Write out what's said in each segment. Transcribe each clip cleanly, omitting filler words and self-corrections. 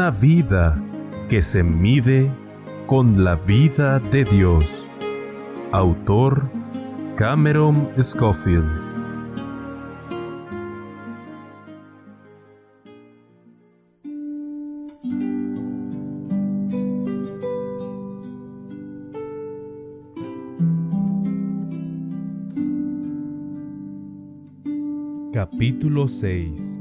Una vida que se mide con la vida de Dios. Autor Cameron Scofield. Capítulo 6.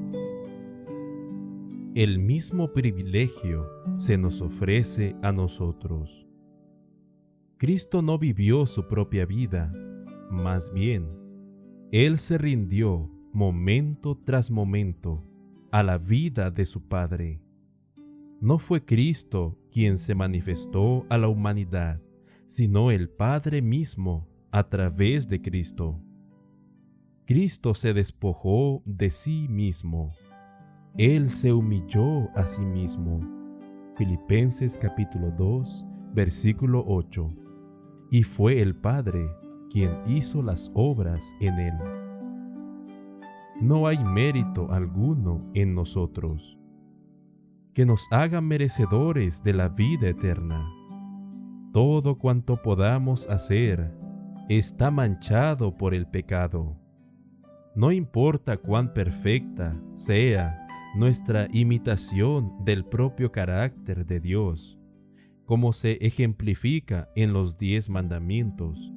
El mismo privilegio se nos ofrece a nosotros. Cristo no vivió su propia vida, más bien, Él se rindió momento tras momento a la vida de su Padre. No fue Cristo quien se manifestó a la humanidad, sino el Padre mismo a través de Cristo. Cristo se despojó de sí mismo. Él se humilló a sí mismo. Filipenses capítulo 2, versículo 8. Y fue el Padre quien hizo las obras en Él. No hay mérito alguno en nosotros que nos haga merecedores de la vida eterna. Todo cuanto podamos hacer está manchado por el pecado. No importa cuán perfecta sea nuestra imitación del propio carácter de Dios, como se ejemplifica en los 10 mandamientos.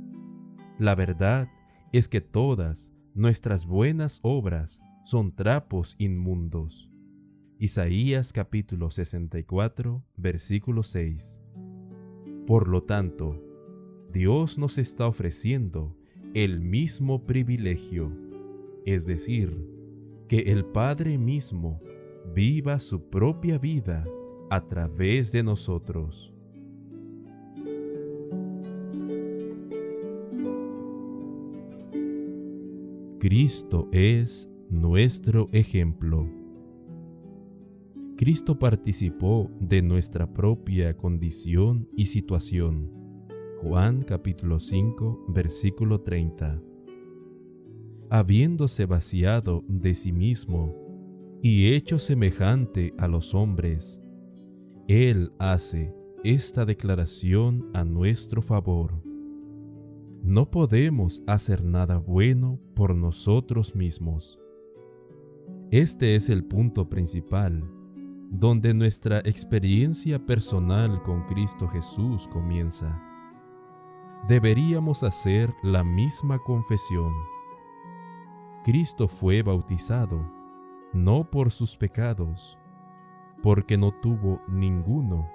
La verdad es que todas nuestras buenas obras son trapos inmundos. Isaías capítulo 64, versículo 6. Por lo tanto, Dios nos está ofreciendo el mismo privilegio, es decir, que el Padre mismo viva su propia vida a través de nosotros. Cristo es nuestro ejemplo. Cristo participó de nuestra propia condición y situación. Juan capítulo 5, versículo 30. Habiéndose vaciado de sí mismo y hecho semejante a los hombres, Él hace esta declaración a nuestro favor: no podemos hacer nada bueno por nosotros mismos. Este es el punto principal, donde nuestra experiencia personal con Cristo Jesús comienza. Deberíamos hacer la misma confesión. Cristo fue bautizado, no por sus pecados, porque no tuvo ninguno,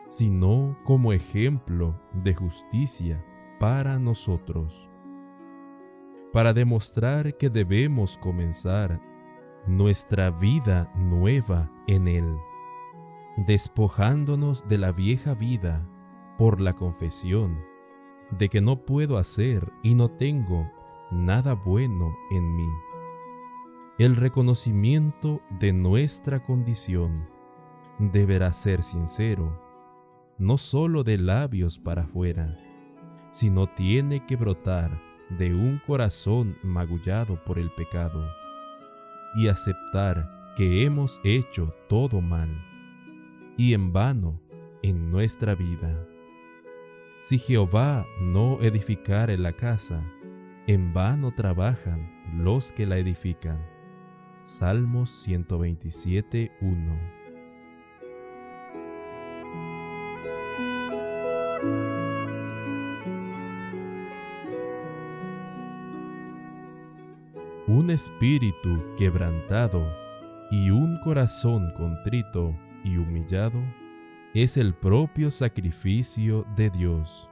sino como ejemplo de justicia para nosotros, para demostrar que debemos comenzar nuestra vida nueva en Él, despojándonos de la vieja vida por la confesión de que no puedo hacer y no tengo nada bueno en mí. El reconocimiento de nuestra condición deberá ser sincero, no solo de labios para afuera, sino tiene que brotar de un corazón magullado por el pecado y aceptar que hemos hecho todo mal y en vano en nuestra vida. Si Jehová no edificare la casa, en vano trabajan los que la edifican. Salmos 127, 1. Un espíritu quebrantado y un corazón contrito y humillado es el propio sacrificio de Dios.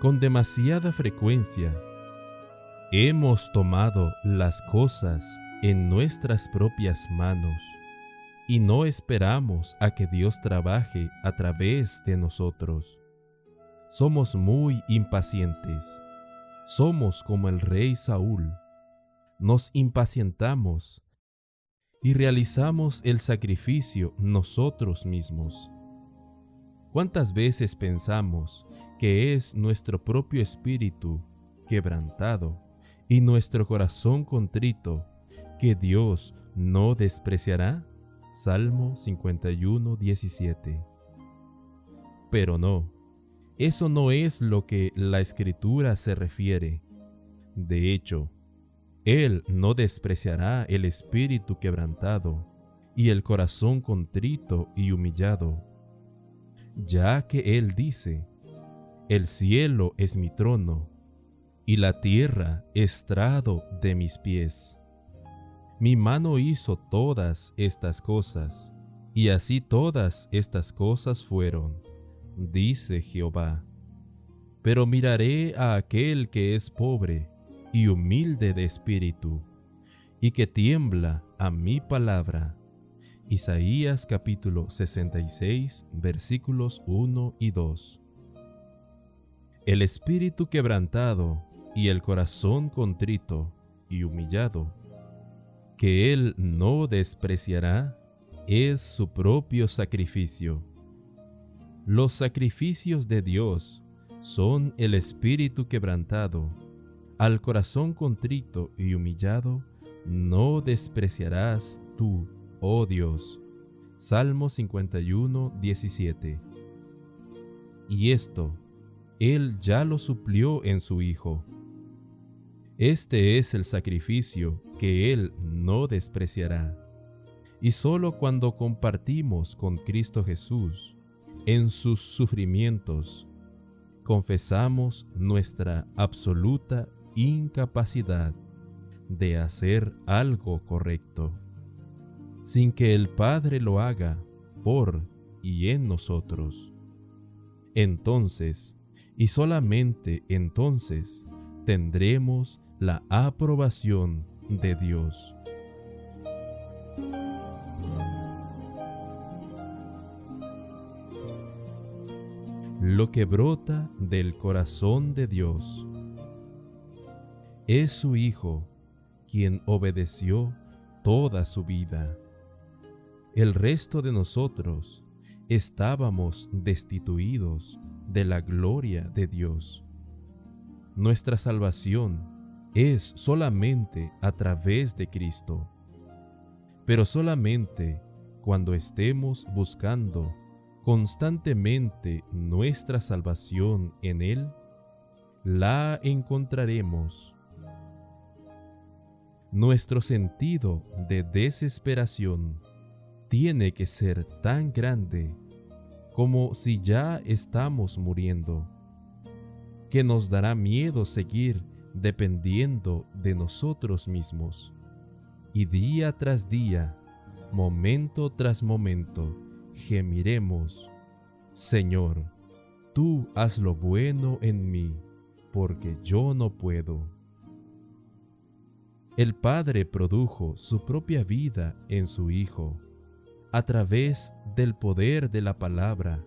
Con demasiada frecuencia, hemos tomado las cosas en nuestras propias manos y no esperamos a que Dios trabaje a través de nosotros. Somos muy impacientes. Somos como el rey Saúl. Nos impacientamos y realizamos el sacrificio nosotros mismos. ¿Cuántas veces pensamos que es nuestro propio espíritu quebrantado y nuestro corazón contrito que Dios no despreciará? Salmo 51, 17. Pero no, eso no es lo que la Escritura se refiere. De hecho, Él no despreciará el espíritu quebrantado y el corazón contrito y humillado, ya que Él dice: el cielo es mi trono, y la tierra estrado de mis pies. Mi mano hizo todas estas cosas, y así todas estas cosas fueron, dice Jehová. Pero miraré a aquel que es pobre y humilde de espíritu, y que tiembla a mi palabra. Isaías capítulo 66, versículos 1 y 2. El espíritu quebrantado y el corazón contrito y humillado, que Él no despreciará, es su propio sacrificio. Los sacrificios de Dios son el espíritu quebrantado. Al corazón contrito y humillado no despreciarás tú, oh Dios. Salmo 51, 17. Y esto Él ya lo suplió en su Hijo. Este es el sacrificio que Él no despreciará. Y solo cuando compartimos con Cristo Jesús en sus sufrimientos, confesamos nuestra absoluta incapacidad de hacer algo correcto, sin que el Padre lo haga por y en nosotros. Entonces, y solamente entonces, tendremos la aprobación de Dios. Lo que brota del corazón de Dios es su Hijo, quien obedeció toda su vida. El resto de nosotros estábamos destituidos de la gloria de Dios. Nuestra salvación es solamente a través de Cristo, pero solamente cuando estemos buscando constantemente nuestra salvación en Él, la encontraremos. Nuestro sentido de desesperación tiene que ser tan grande como si ya estamos muriendo, que nos dará miedo seguir dependiendo de nosotros mismos, y día tras día, momento tras momento, gemiremos: Señor, tú haz lo bueno en mí, porque yo no puedo. El Padre produjo su propia vida en su Hijo, a través del poder de la palabra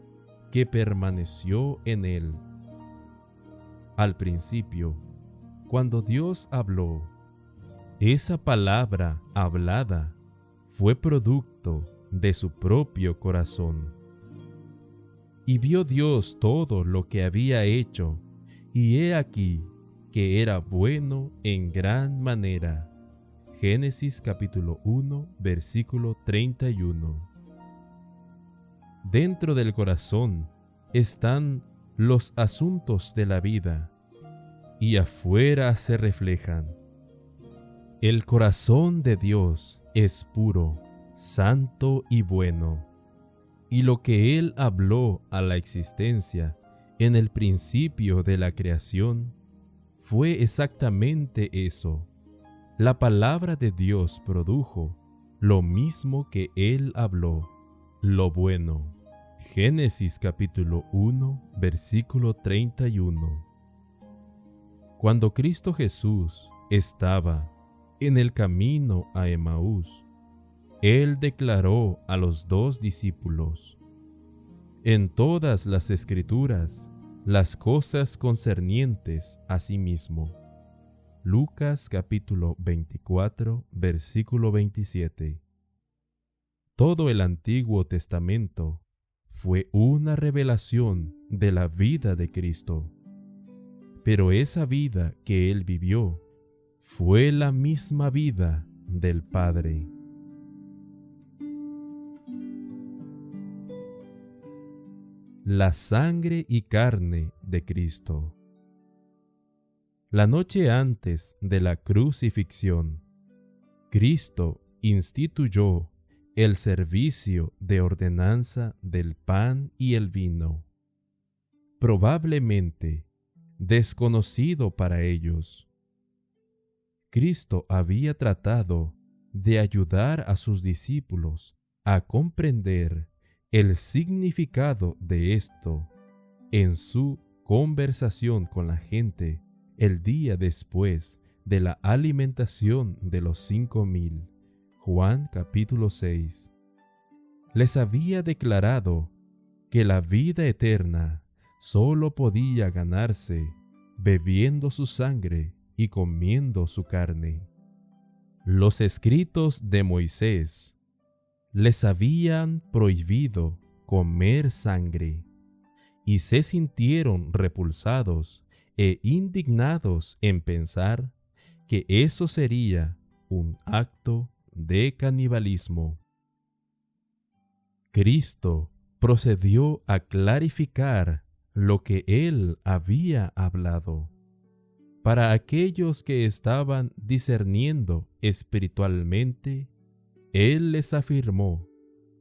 que permaneció en Él. Al principio, cuando Dios habló, esa palabra hablada fue producto de su propio corazón. Y vio Dios todo lo que había hecho, y he aquí que era bueno en gran manera. Génesis capítulo 1, versículo 31. Dentro del corazón están los asuntos de la vida, y afuera se reflejan. El corazón de Dios es puro, santo y bueno, y lo que Él habló a la existencia en el principio de la creación fue exactamente eso. La palabra de Dios produjo lo mismo que Él habló, lo bueno. Génesis capítulo 1, versículo 31. Cuando Cristo Jesús estaba en el camino a Emaús, Él declaró a los 2 discípulos: en todas las Escrituras, las cosas concernientes a sí mismo. Lucas capítulo 24, versículo 27. Todo el Antiguo Testamento fue una revelación de la vida de Cristo, pero esa vida que Él vivió fue la misma vida del Padre. la sangre y carne de Cristo. La noche antes de la crucifixión, Cristo instituyó el servicio de ordenanza del pan y el vino, probablemente desconocido para ellos. Cristo había tratado de ayudar a sus discípulos a comprender el significado de esto en su conversación con la gente el día después de la alimentación de los 5,000. Juan capítulo 6. Les había declarado que la vida eterna solo podía ganarse bebiendo su sangre y comiendo su carne. Los escritos de Moisés les habían prohibido comer sangre y se sintieron repulsados e indignados en pensar que eso sería un acto de canibalismo. Cristo procedió a clarificar lo que él había hablado. Para aquellos que estaban discerniendo espiritualmente, él les afirmó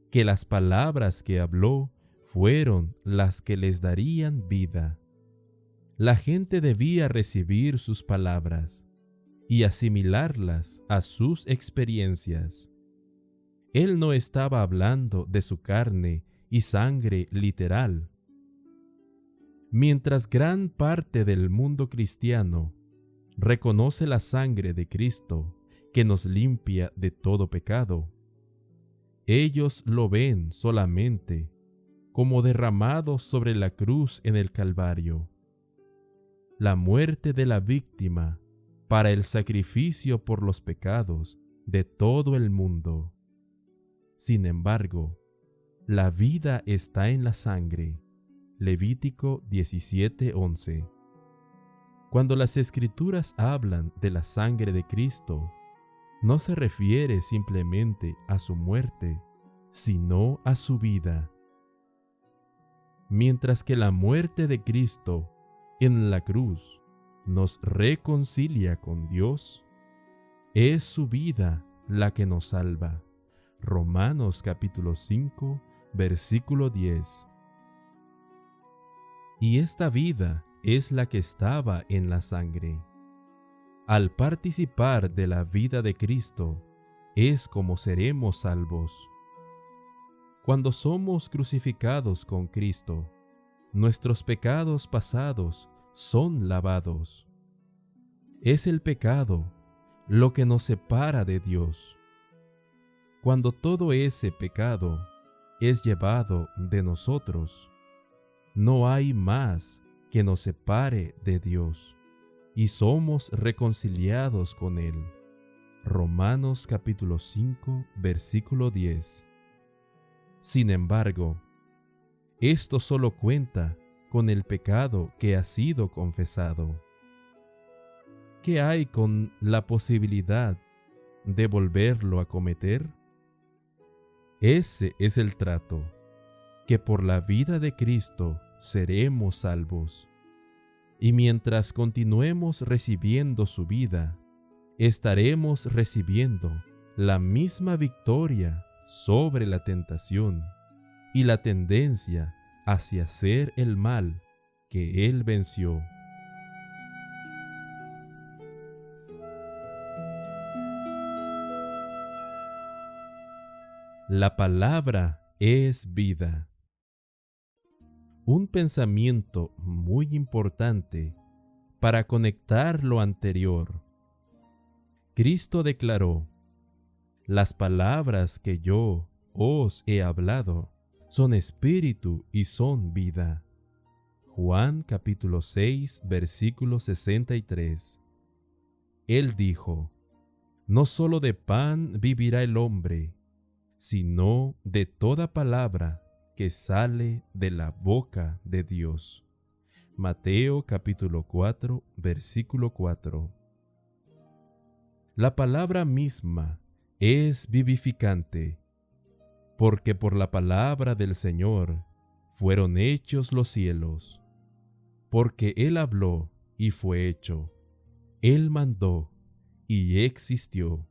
que las palabras que habló fueron las que les darían vida. La gente debía recibir sus palabras y asimilarlas a sus experiencias. Él no estaba hablando de su carne y sangre literal. Mientras gran parte del mundo cristiano reconoce la sangre de Cristo que nos limpia de todo pecado, ellos lo ven solamente como derramado sobre la cruz en el Calvario. La muerte de la víctima para el sacrificio por los pecados de todo el mundo. Sin embargo, la vida está en la sangre. Levítico 17:11. Cuando las Escrituras hablan de la sangre de Cristo, no se refiere simplemente a su muerte, sino a su vida. Mientras que la muerte de Cristo en la cruz nos reconcilia con Dios, es su vida la que nos salva. Romanos capítulo 5, versículo 10. Y esta vida es la que estaba en la sangre. Al participar de la vida de Cristo, es como seremos salvos. Cuando somos crucificados con Cristo, nuestros pecados pasados son lavados. Es el pecado lo que nos separa de Dios. Cuando todo ese pecado es llevado de nosotros, no hay más que nos separe de Dios y somos reconciliados con Él. Romanos capítulo 5, versículo 10. Sin embargo, esto solo cuenta con el pecado que ha sido confesado. ¿Qué hay con la posibilidad de volverlo a cometer? Ese es el trato, que por la vida de Cristo seremos salvos. Y mientras continuemos recibiendo su vida, estaremos recibiendo la misma victoria sobre la tentación y la tendencia hacia hacer el mal que Él venció. La palabra es vida. Un pensamiento muy importante para conectar lo anterior. Cristo declaró: las palabras que yo os he hablado son espíritu y son vida. Juan capítulo 6, versículo 63. Él dijo: no solo de pan vivirá el hombre, sino de toda palabra que sale de la boca de Dios. Mateo capítulo 4, versículo 4. La palabra misma es vivificante, porque por la palabra del Señor fueron hechos los cielos. Porque Él habló y fue hecho. Él mandó y existió.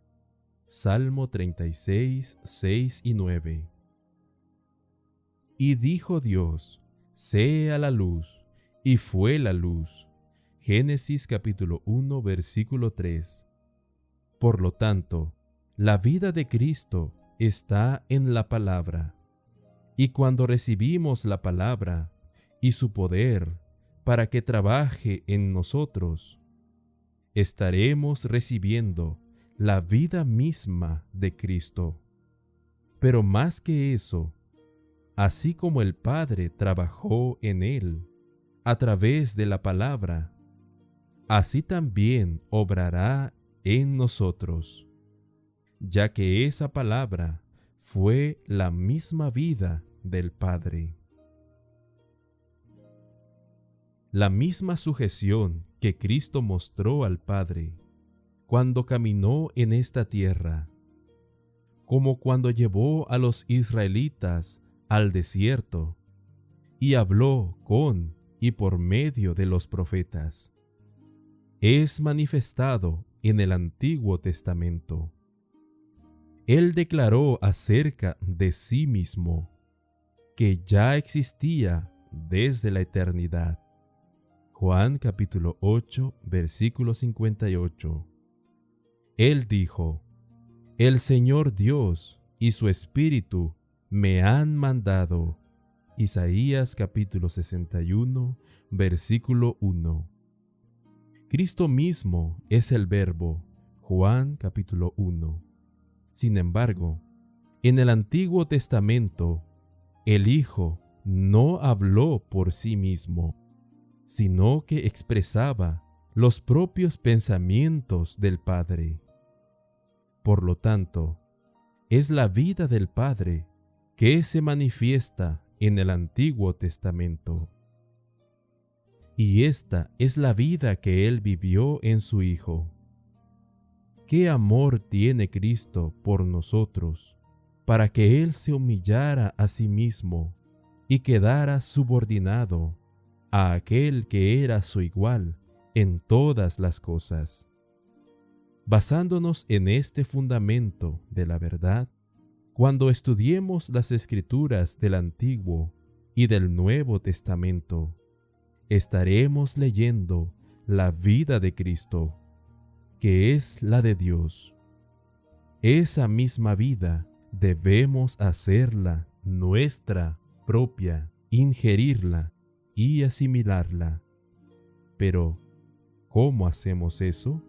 Salmo 36, 6 y 9. Y dijo Dios: sea la luz, y fue la luz. Génesis capítulo 1, versículo 3. Por lo tanto, la vida de Cristo está en la palabra. Y cuando recibimos la palabra y su poder para que trabaje en nosotros, estaremos recibiendo la vida misma de Cristo. Pero más que eso, así como el Padre trabajó en Él a través de la palabra, así también obrará en nosotros, ya que esa palabra fue la misma vida del Padre. La misma sujeción que Cristo mostró al Padre cuando caminó en esta tierra, como cuando llevó a los israelitas al desierto y habló con y por medio de los profetas, es manifestado en el Antiguo Testamento. Él declaró acerca de sí mismo que ya existía desde la eternidad. Juan capítulo 8, versículo 58. Él dijo: el Señor Dios y su Espíritu me han mandado. Isaías capítulo 61, versículo 1. Cristo mismo es el Verbo. Juan capítulo 1. Sin embargo, en el Antiguo Testamento, el Hijo no habló por sí mismo, sino que expresaba los propios pensamientos del Padre. Por lo tanto, es la vida del Padre que se manifiesta en el Antiguo Testamento. Y esta es la vida que Él vivió en su Hijo. ¿Qué amor tiene Cristo por nosotros para que Él se humillara a sí mismo y quedara subordinado a aquel que era su igual en todas las cosas? Basándonos en este fundamento de la verdad, cuando estudiemos las Escrituras del Antiguo y del Nuevo Testamento, estaremos leyendo la vida de Cristo, que es la de Dios. Esa misma vida debemos hacerla nuestra propia, ingerirla y asimilarla. Pero, ¿cómo hacemos eso?